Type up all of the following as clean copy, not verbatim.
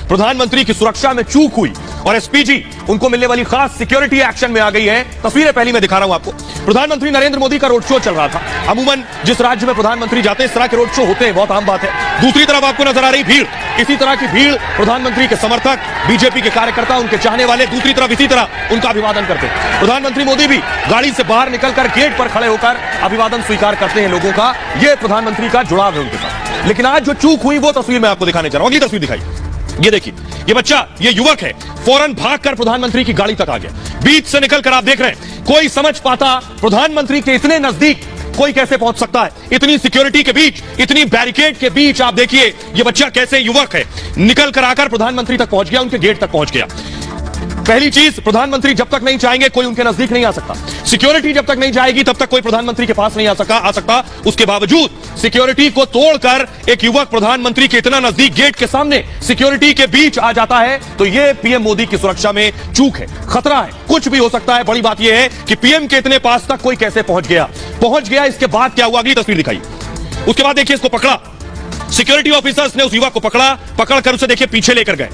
प्रधानमंत्री की सुरक्षा में चूक हुई और एसपीजी उनको मिलने वाली खास सिक्योरिटी एक्शन में आ गई है। तस्वीरें पहली मैं दिखा रहा हूं आपको। प्रधानमंत्री नरेंद्र मोदी का रोड शो चल रहा था। अमूमन जिस राज्य में प्रधानमंत्री जाते हैं इस तरह के रोड शो होते हैं, बहुत आम बात है। दूसरी तरफ आपको नजर आ रही भीड़, इसी तरह की भीड़, प्रधानमंत्री के समर्थक, बीजेपी के कार्यकर्ता, उनके चाहने वाले दूसरी तरफ इसी तरह उनका अभिवादन करते हैं। प्रधानमंत्री मोदी भी गाड़ी से बाहर निकलकर गेट पर खड़े होकर अभिवादन स्वीकार करते हैं लोगों का। यह प्रधानमंत्री का जुड़ाव है उनके साथ। लेकिन आज जो चूक हुई वो तस्वीर मैं आपको दिखाने जा रहा हूं। अगली तस्वीर दिखाई, ये देखिए, ये बच्चा, ये युवक है, फौरन भागकर प्रधानमंत्री की गाड़ी तक आ गया। बीच से निकलकर आप देख रहे हैं, कोई समझ पाता प्रधानमंत्री के इतने नजदीक कोई कैसे पहुंच सकता है? इतनी सिक्योरिटी के बीच, इतनी बैरिकेड के बीच आप देखिए ये बच्चा कैसे, युवक है, निकल कर आकर प्रधानमंत्री तक पहुंच गया, उनके गेट तक पहुंच गया। पहली चीज, प्रधानमंत्री जब तक नहीं चाहेंगे कोई उनके नजदीक नहीं आ सकता। सिक्योरिटी जब तक नहीं जाएगी तब तक कोई प्रधानमंत्री के पास नहीं आ सकता। उसके बावजूद सिक्योरिटी को तोड़कर एक युवक प्रधानमंत्री के इतना नजदीक गेट के सामने सिक्योरिटी के बीच आ जाता है, तो यह पीएम मोदी की सुरक्षा में चूक है, खतरा है, कुछ भी हो सकता है। बड़ी बात यह है कि पीएम के इतने पास तक कोई कैसे पहुंच गया। इसके बाद क्या हुआ, अगली तस्वीर दिखाई। उसके बाद देखिए, इसको पकड़ा, सिक्योरिटी ऑफिसर्स ने उस युवक को पकड़कर उसे देखिए पीछे लेकर गए।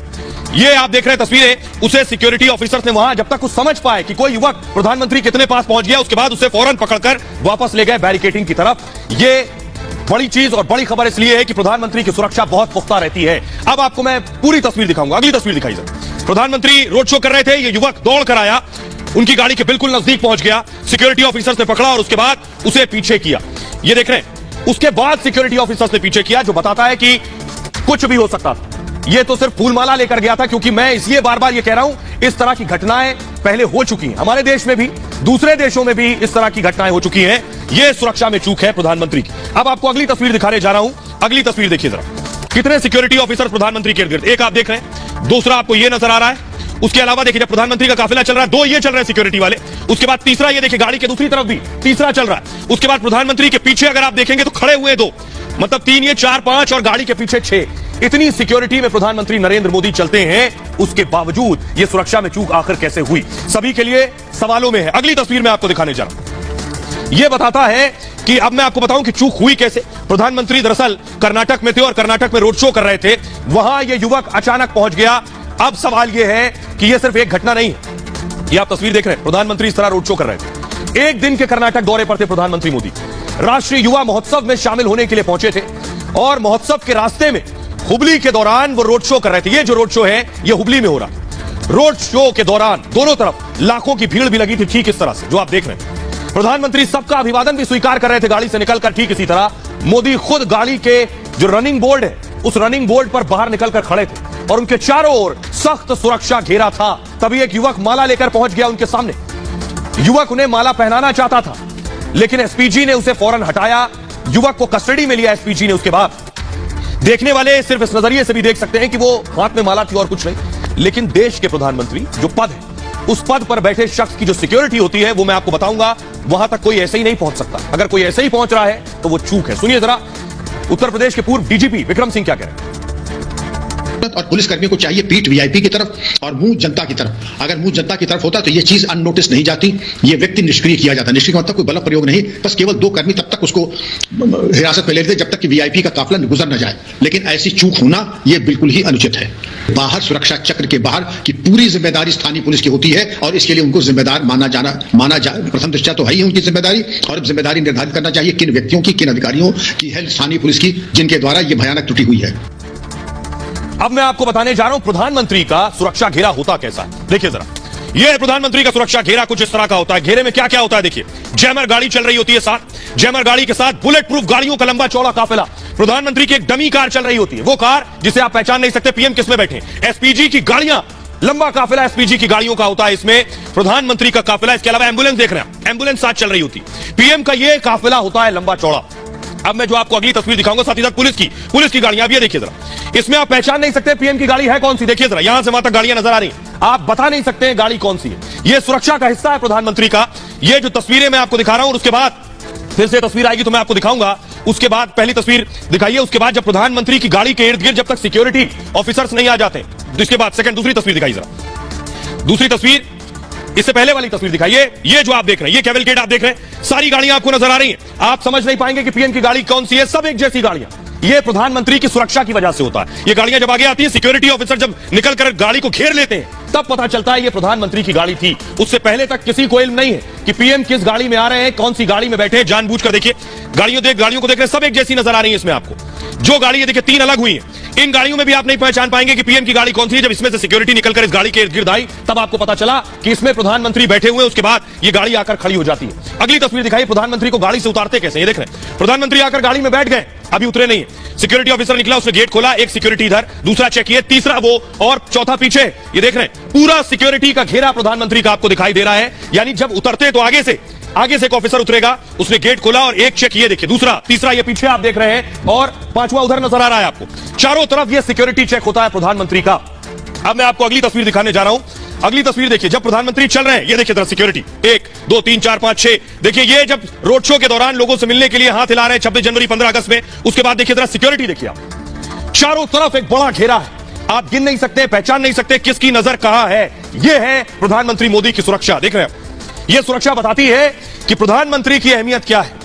ये आप देख रहे हैं तस्वीरें, उसे सिक्योरिटी ऑफिसर्स ने वहां जब तक कुछ समझ पाए कि कोई युवक प्रधानमंत्री कितने पास पहुंच गया, उसके बाद उसे फौरन पकड़कर वापस ले गए बैरिकेडिंग की तरफ। ये बड़ी चीज और बड़ी खबर इसलिए है कि प्रधानमंत्री की सुरक्षा बहुत पुख्ता रहती है। अब आपको मैं पूरी तस्वीर दिखाऊंगा। अगली तस्वीर दिखाई सर। प्रधानमंत्री रोड शो कर रहे थे, ये युवक दौड़ कर आया, उनकी गाड़ी के बिल्कुल नजदीक पहुंच गया, सिक्योरिटी ऑफिसर्स ने पकड़ा और उसके बाद उसे पीछे किया। ये देख रहे हैं, उसके बाद सिक्योरिटी ऑफिसर्स ने पीछे किया, जो बताता है कि कुछ भी हो सकता था। ये तो सिर्फ फूलमाला लेकर गया था, क्योंकि मैं इसलिए बार बार ये कह रहा हूं, इस तरह की घटनाएं पहले हो चुकी हैं हमारे देश में भी, दूसरे देशों में भी इस तरह की घटनाएं हो चुकी हैं। ये सुरक्षा में चूक है प्रधानमंत्री की। अब आपको अगली तस्वीर दिखाने जा रहा हूं। अगली तस्वीर देखिए जरा, कितने सिक्योरिटी ऑफिसर प्रधानमंत्री के इर्द गिर्द, एक आप देख रहे हैं, दूसरा आपको ये नजर आ रहा है। उसके अलावा देखिए, जब प्रधानमंत्री का काफिला चल रहा है, दो ये चल रहे हैं सिक्योरिटी वाले, उसके बाद तीसरा ये देखिए गाड़ी के दूसरी तरफ भी तीसरा चल रहा है। उसके बाद प्रधानमंत्री के पीछे अगर आप देखेंगे तो खड़े हुए दो, मतलब 3, ये 4, 5 और गाड़ी के पीछे 6। इतनी सिक्योरिटी में प्रधानमंत्री नरेंद्र मोदी चलते हैं, उसके बावजूद यह सुरक्षा में चूक आखिर कैसे हुई, सभी के लिए सवालों में है। अगली तस्वीर में आपको दिखाने जा रहा हूं। यह बताता है कि अब मैं आपको बताऊं कि चूक हुई कैसे। प्रधानमंत्री दरअसल कर्नाटक में थे और कर्नाटक में रोड शो कर रहे थे, वहां यह युवक अचानक पहुंच गया। अब सवाल यह है कि यह सिर्फ एक घटना नहीं है। यह आप तस्वीर देख रहे हैं, प्रधानमंत्री इस तरह रोड शो कर रहे थे। एक दिन के कर्नाटक दौरे पर थे प्रधानमंत्री मोदी, राष्ट्रीय युवा महोत्सव में शामिल होने के लिए पहुंचे थे और महोत्सव के रास्ते में हुबली के दौरान वो रोड शो कर रहे थे। ये जो रोड शो है ये हुबली में हो रहा। रोड शो के दौरान दोनों तरफ लाखों की भीड़ भी लगी थी, ठीक इस तरह से जो आप देख रहे हैं। प्रधानमंत्री सबका अभिवादन भी स्वीकार कर रहे थे गाड़ी से निकलकर, ठीक इसी तरह। मोदी खुद गाड़ी के जो रनिंग बोर्ड है उस रनिंग बोर्ड पर बाहर निकलकर खड़े थे और उनके चारों ओर सख्त सुरक्षा घेरा था। तभी एक युवक माला लेकर पहुंच गया उनके सामने। युवक उन्हें माला पहनाना चाहता था, लेकिन एसपीजी ने उसे फौरन हटाया, युवक को कस्टडी में लिया एसपीजी ने। उसके बाद देखने वाले सिर्फ इस नजरिए से भी देख सकते हैं कि वो हाथ में माला थी और कुछ नहीं, लेकिन देश के प्रधानमंत्री जो पद है, उस पद पर बैठे शख्स की जो सिक्योरिटी होती है वो मैं आपको बताऊंगा, वहां तक कोई ऐसे ही नहीं पहुंच सकता। अगर कोई ऐसे ही पहुंच रहा है तो वो चूक है। सुनिए जरा, उत्तर प्रदेश के पूर्व डीजीपी विक्रम सिंह क्या कह रहे हैं। और पुलिसकर्मियों को चाहिए पीठ वीआईपी की तरफ और मुंह जनता की तरफ। अगर मुंह जनता की तरफ होता तो ये चीज अननोटिस नहीं जाती, ये व्यक्ति निष्क्रिय किया जाता। निष्क्रिय मतलब कोई बल प्रयोग नहीं, बस केवल 2 कर्मी तब तक उसको हिरासत में ले लेते जब तक कि वीआईपी का काफिला गुजर न जाए। लेकिन ऐसी चूक होना यह बिल्कुल ही अनुचित है। बाहर सुरक्षा चक्र के बाहर की पूरी जिम्मेदारी स्थानीय पुलिस की होती है और इसके लिए उनको जिम्मेदार माना प्रथम दृष्टया तो है ही उनकी जिम्मेदारी, और जिम्मेदारी निर्धारित करना चाहिए किन व्यक्तियों की, किन अधिकारियों की है स्थानीय पुलिस की, जिनके द्वारा यह भयानक त्रुटि हुई है। अब मैं आपको बताने जा रहा हूं प्रधानमंत्री का सुरक्षा घेरा होता कैसा है। देखिए जरा, यह प्रधानमंत्री का सुरक्षा घेरा कुछ इस तरह का होता है। घेरे में क्या क्या होता है देखिए, जैमर गाड़ी चल रही होती है साथ, जैमर गाड़ी के साथ बुलेट प्रूफ गाड़ियों का लंबा चौड़ा काफिला, प्रधानमंत्री की एक डमी कार चल रही होती है, वो कार जिसे आप पहचान नहीं सकते पीएम किसमें बैठे, एसपीजी की गाड़ियां, लंबा काफिला एसपीजी की गाड़ियों का होता है इसमें प्रधानमंत्री का काफिला। इसके अलावा एम्बुलेंस देख रहे हैं, एम्बुलेंस साथ चल रही होती, पीएम का यह काफिला होता है लंबा चौड़ा। अब मैं जो आपको अगली तस्वीर दिखाऊंगा साथ ही साथ पुलिस की गाड़ियां, अब ये देखिए जरा, इसमें आप पहचान नहीं सकते पीएम की गाड़ी है कौन सी। देखिए जरा, यहां से वहां तक गाड़ियां नजर आ रही हैं, आप बता नहीं सकते गाड़ी कौन सी है। यह सुरक्षा का हिस्सा है प्रधानमंत्री का। ये जो तस्वीरें मैं आपको दिखा रहा हूं, और उसके बाद फिर से तस्वीर आएगी तो मैं आपको दिखाऊंगा। उसके बाद पहली तस्वीर दिखाइए, उसके बाद जब प्रधानमंत्री की गाड़ी के इर्द गिर्द जब तक सिक्योरिटी ऑफिसर्स नहीं आ जाते, इसके बाद दूसरी तस्वीर दिखाई जरा, दूसरी तस्वीर इससे पहले वाली तस्वीर दिखाइए। ये जो आप देख रहे हैं, ये कैवलकेड आप देख रहे हैं, सारी गाड़ियां आपको नजर आ रही हैं। आप समझ नहीं पाएंगे कि पीएम की गाड़ी कौन सी है, सब एक जैसी गाड़ियां। ये प्रधानमंत्री की सुरक्षा की वजह से होता है। ये गाड़ियां जब आगे आती हैं, सिक्योरिटी ऑफिसर जब निकलकर गाड़ी को घेर लेते हैं, तब पता चलता है ये प्रधानमंत्री की गाड़ी थी। उससे पहले तक किसी को इल्म नहीं है कि पीएम किस गाड़ी में आ रहे हैं, कौन सी गाड़ी में बैठे हैं। जानबूझकर देखिए, गाड़ियों को देख रहे, सब एक जैसी नजर आ रही है इसमें आपको। जो गाड़ी है देखिए, 3 अलग हुई है। इन गाड़ियों में भी आप नहीं पहचान पाएंगे कि पीएम की गाड़ी कौन सी है। जब इसमें से सिक्योरिटी निकलकर इस गाड़ी के इर्द गिर्द आई, तब आपको पता चला कि इसमें प्रधानमंत्री बैठे हुए हैं। उसके बाद ये गाड़ी आकर खड़ी हो जाती है। अगली तस्वीर दिखाई, प्रधानमंत्री को गाड़ी से उतारते कैसे, ये देख रहे हैं। प्रधानमंत्री आकर गाड़ी में बैठ गए, अभी उतरे नहीं है। सिक्योरिटी ऑफिसर निकला, उसने गेट खोला, एक सिक्योरिटी इधर, दूसरा चेक किए, तीसरा वो और चौथा पीछे। ये देख रहे हैं, पूरा सिक्योरिटी का घेरा प्रधानमंत्री का आपको दिखाई दे रहा है। यानी जब उतरते तो आगे से एक ऑफिसर उतरेगा, उसने गेट खोला और एक चेक, ये देखिए, दूसरा, तीसरा ये पीछे आप देख रहे हैं, और पांचवा उधर नजर आ रहा है आपको। चारों तरफ ये सिक्योरिटी चेक होता है प्रधानमंत्री का। अब मैं आपको अगली तस्वीर दिखाने जा रहा हूं। अगली तस्वीर देखिए, जब प्रधानमंत्री चल रहे हैं, ये देखिए सिक्योरिटी 1 2 3 4 5 6। देखिए, ये जब रोड शो के दौरान लोगों से मिलने के लिए हाथ हिला रहे हैं 26 जनवरी 15 अगस्त में। उसके बाद देखिए सिक्योरिटी देखिए आप, चारों तरफ एक बड़ा घेरा है। आप गिन नहीं सकते, पहचान नहीं सकते किसकी नजर कहां है। यह है प्रधानमंत्री मोदी की सुरक्षा। देख रहे हैं, यह सुरक्षा बताती है कि प्रधानमंत्री की अहमियत क्या है।